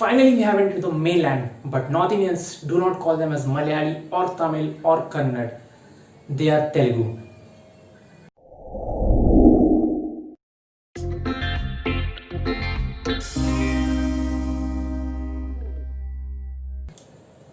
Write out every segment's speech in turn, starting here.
Finally, we have entered the mainland, but North Indians do not call them as Malayali or Tamil or Kannada. They are Telugu.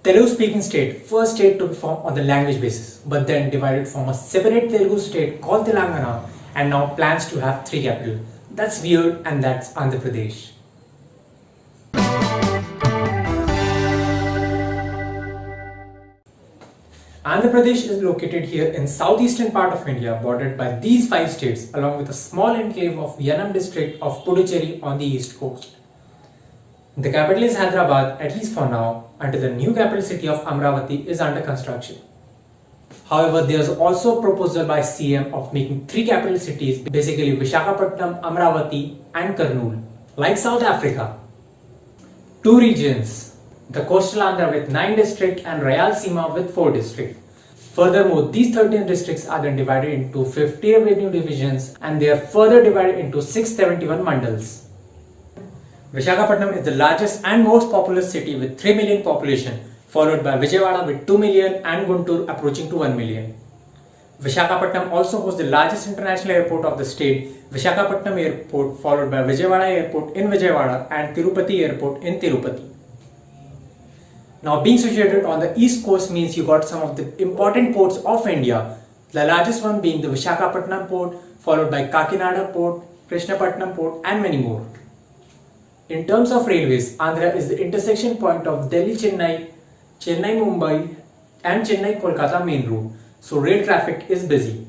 Telugu speaking state, first state to be formed on the language basis, but then divided from a separate Telugu state called Telangana and now plans to have three capitals. That's weird, and that's Andhra Pradesh. Andhra Pradesh is located here in southeastern part of India, bordered by these five states, along with a small enclave of Yanam district of Puducherry on the east coast. The capital is Hyderabad, at least for now, until the new capital city of Amravati is under construction. However, there is also a proposal by CM of making three capital cities, basically Visakhapatnam, Amravati and Kurnool, like South Africa. Two regions, the coastal Andhra with 9 districts and Rayalaseema with 4 districts. Furthermore, these 13 districts are then divided into 50 revenue divisions and they are further divided into 671 mandals. Visakhapatnam is the largest and most populous city with 3 million population, followed by Vijayawada with 2 million and Guntur approaching to 1 million. Visakhapatnam also hosts the largest international airport of the state, Visakhapatnam Airport, followed by Vijayawada Airport in Vijayawada and Tirupati Airport in Tirupati. Now, being situated on the east coast means you got some of the important ports of India, the largest one being the Visakhapatnam port, followed by Kakinada port, Krishnapatnam port and many more. In terms of railways, Andhra is the intersection point of Delhi-Chennai, Chennai-Mumbai and Chennai-Kolkata main route, so rail traffic is busy.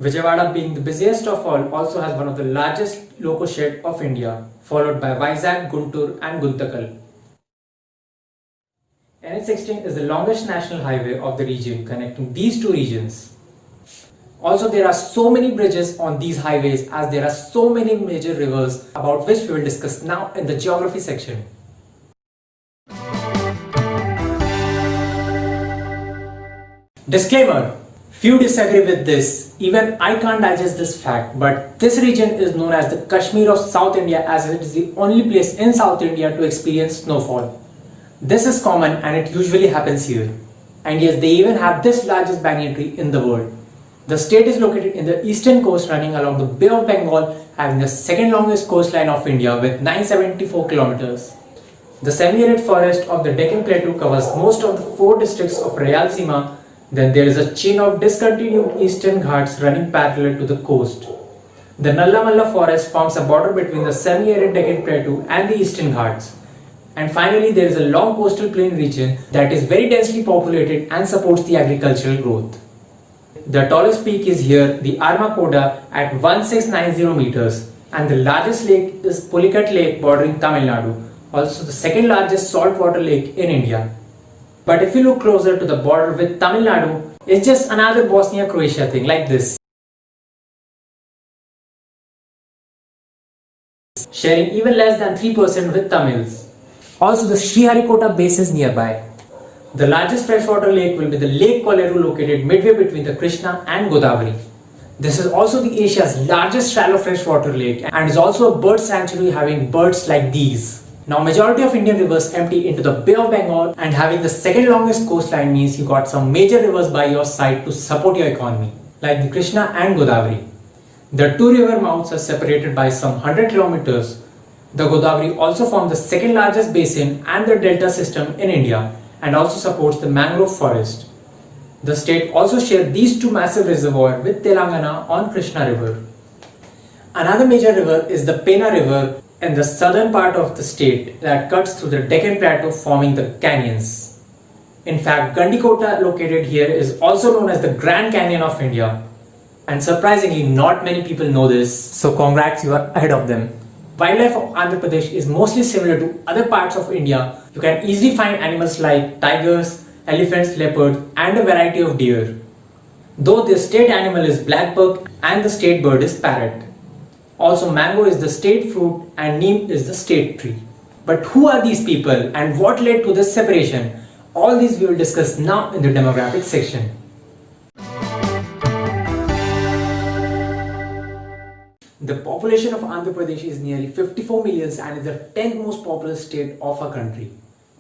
Vijayawada, being the busiest of all, also has one of the largest loco shed of India, followed by Vizag, Guntur and Guntakal. NH16 is the longest national highway of the region, connecting these two regions. Also, there are so many bridges on these highways as there are so many major rivers, about which we will discuss now in the geography section. Disclaimer: few disagree with this. Even I can't digest this fact, but this region is known as the Kashmir of South India, as it is the only place in South India to experience snowfall. This is common and it usually happens here. And yes, they even have this largest banyan tree in the world. The state is located in the eastern coast, running along the Bay of Bengal, having the second longest coastline of India with 974 kilometers. The semi-arid forest of the Deccan Plateau covers most of the 4 districts of Rayalaseema. Then there is a chain of discontinued eastern ghats running parallel to the coast. The Nalla Malla forest forms a border between the semi-arid Deccan Plateau and the eastern ghats. And finally, there is a long coastal plain region that is very densely populated and supports the agricultural growth. The tallest peak is here, the Armakoda, at 1690 meters, and the largest lake is Pulicat Lake bordering Tamil Nadu, also the second largest saltwater lake in India. But if you look closer to the border with Tamil Nadu, it's just another Bosnia-Croatia thing like this, sharing even less than 3% with Tamils. Also, the Sriharikota base is nearby. The largest freshwater lake will be the Lake Koleru, located midway between the Krishna and Godavari. This is also the Asia's largest shallow freshwater lake and is also a bird sanctuary having birds like these. Now, majority of Indian rivers empty into the Bay of Bengal, and having the second longest coastline means you got some major rivers by your side to support your economy, like the Krishna and Godavari. The two river mouths are separated by some 100 kilometers. The Godavari also forms the second largest basin and the delta system in India, and also supports the mangrove forest. The state also shares these two massive reservoirs with Telangana on Krishna River. Another major river is the Pena River in the southern part of the state that cuts through the Deccan Plateau, forming the canyons. In fact, Gandikota, located here, is also known as the Grand Canyon of India. And surprisingly, not many people know this, so congrats, you are ahead of them. Wildlife of Andhra Pradesh is mostly similar to other parts of India. You can easily find animals like tigers, elephants, leopards and a variety of deer. Though the state animal is black buck and the state bird is parrot. Also, mango is the state fruit and neem is the state tree. But who are these people and what led to this separation? All these we will discuss now in the demographic section. The population of Andhra Pradesh is nearly 54 million and is the 10th most populous state of our country.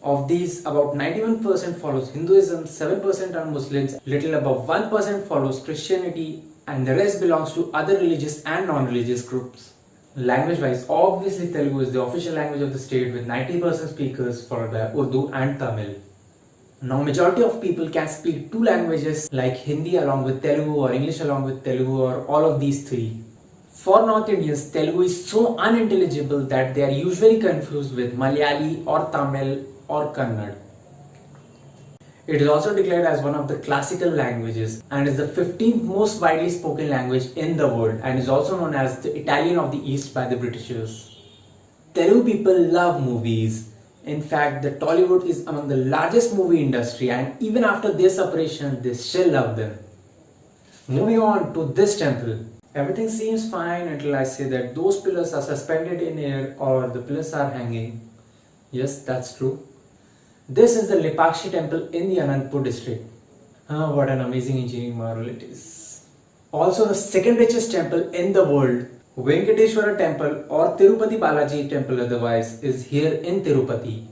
Of these, about 91% follows Hinduism, 7% are Muslims, little above 1% follows Christianity, and the rest belongs to other religious and non-religious groups. Language-wise, obviously Telugu is the official language of the state with 90% speakers followed by Urdu and Tamil. Now majority of people can speak two languages like Hindi along with Telugu or English along with Telugu or all of these three. For North Indians, Telugu is so unintelligible that they are usually confused with Malayali or Tamil or Kannada. It is also declared as one of the classical languages and is the 15th most widely spoken language in the world and is also known as the Italian of the East by the Britishers. Telugu people love movies. In fact, the Tollywood is among the largest movie industry and even after their separation, they still love them. Moving on to this temple. Everything seems fine until I say that those pillars are suspended in air or the pillars are hanging. Yes, that's true. This is the Lepakshi temple in the Anantapur district. What an amazing engineering marvel it is. Also the second richest temple in the world, Venkateshwara temple or Tirupati Balaji temple otherwise, is here in Tirupati.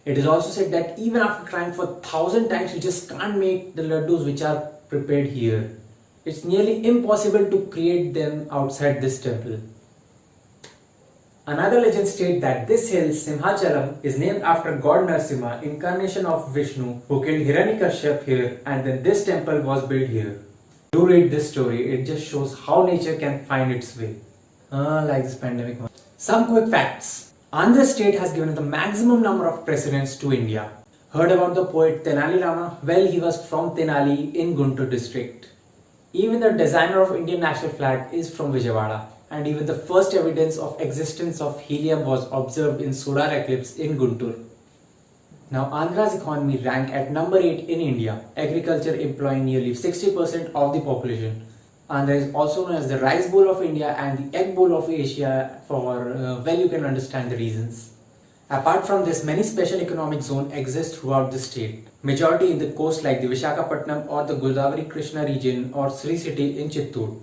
It is also said that even after trying for 1,000 times, you just can't make the laddus which are prepared here. It's nearly impossible to create them outside this temple. Another legend states that this hill, Simhachalam, is named after God Narsimha, incarnation of Vishnu, who killed Hiranyakashyap here, and then this temple was built here. Do read this story, it just shows how nature can find its way. Like this pandemic one. Some quick facts. Andhra state has given the maximum number of presidents to India. Heard about the poet Tenali Rama? Well, he was from Tenali in Guntur district. Even the designer of Indian national flag is from Vijayawada, and even the first evidence of existence of helium was observed in solar eclipse in Guntur. Now Andhra's economy ranked at number 8 in India, agriculture employing nearly 60% of the population. Andhra is also known as the rice bowl of India and the egg bowl of Asia for, well, you can understand the reasons. Apart from this, many special economic zones exist throughout the state. Majority in the coast like the Visakhapatnam or the Godavari Krishna region or Sri City in Chittoor.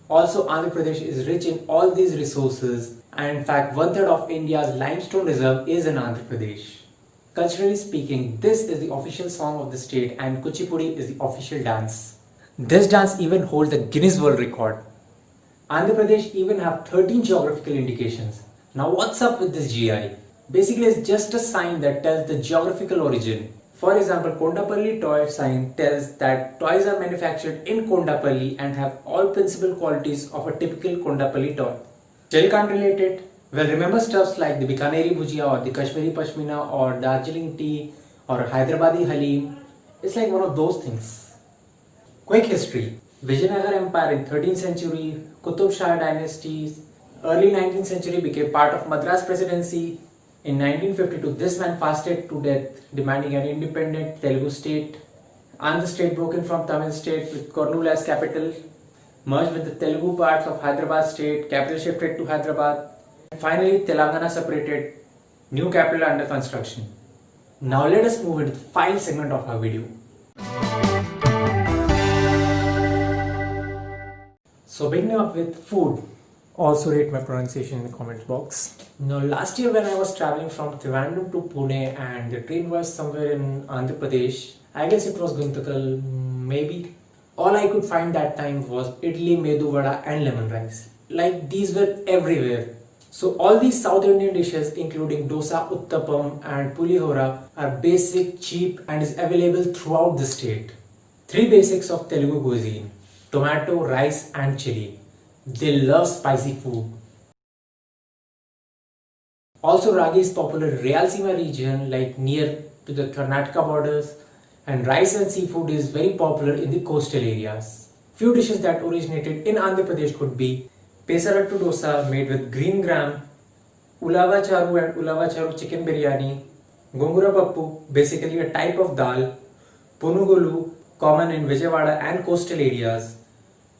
Also, Andhra Pradesh is rich in all these resources and in fact 1/3 of India's limestone reserve is in Andhra Pradesh. Culturally speaking, this is the official song of the state and Kuchipudi is the official dance. This dance even holds the Guinness World Record. Andhra Pradesh even have 13 geographical indications. Now what's up with this GI? Basically, it's just a sign that tells the geographical origin. For example, Kondapalli toy sign tells that toys are manufactured in Kondapalli and have all principal qualities of a typical Kondapalli toy. Still can't relate it? Well, remember stuffs like the Bikaneri Bhujia or the Kashmiri Pashmina or Darjeeling tea or Hyderabadi Halim. It's like one of those things. Quick history. Vijayanagar Empire in 13th century, Qutub Shah dynasties, early 19th century became part of Madras Presidency. In 1952, this man fasted to death, demanding an independent Telugu state. Andhra state broken from Tamil state with Kurnool as capital, merged with the Telugu parts of Hyderabad state, capital shifted to Hyderabad. Finally, Telangana separated, new capital under construction. Now let us move into the final segment of our video. So beginning up with food. Also rate my pronunciation in the comment box. Now last year when I was traveling from Trivandrum to Pune and the train was somewhere in Andhra Pradesh, I guess it was Guntakal, maybe. All I could find that time was idli, medu vada and lemon rice. Like these were everywhere. So all these South Indian dishes including dosa, uttapam and pulihora are basic, cheap and is available throughout the state. 3 basics of Telugu cuisine: tomato, rice and chili. They love spicy food. Also, ragi is popular in Rayalaseema region, like near to the Karnataka borders, and rice and seafood is very popular in the coastal areas. Few dishes that originated in Andhra Pradesh could be Pesarattu dosa made with green gram, Ulava charu and Ulava charu chicken biryani, Gongura pappu, basically a type of dal, Punugulu, common in Vijayawada and coastal areas,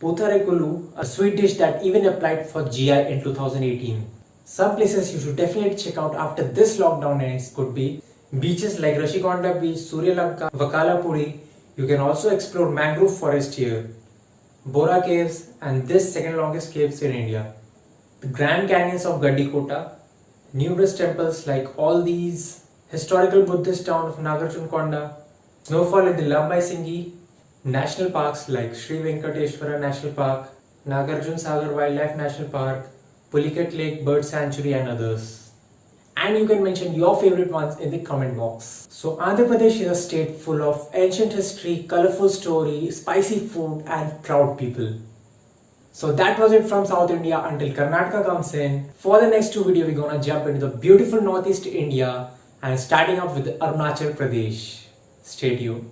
Putharekulu, a sweet dish that even applied for GI in 2018. Some places you should definitely check out after this lockdown ends could be beaches like Rashikonda Beach, Surya Lanka, Vakalapudi. You can also explore mangrove forest here, Bora Caves and this second longest caves in India. the Grand Canyons of Gaddikota, numerous temples like all these, historical Buddhist town of Nagarjunkonda, snowfall in the Lambai Singhi, national parks like Sri Venkateshwara National Park, Nagarjun Sagar Wildlife National Park, Pulicat Lake Bird Sanctuary and others. And you can mention your favorite ones in the comment box. So Andhra Pradesh is a state full of ancient history, colorful story, spicy food and proud people. So that was it from South India until Karnataka comes in. For the next two videos, we're gonna jump into the beautiful Northeast India and starting off with Arunachal Pradesh. Stay tuned.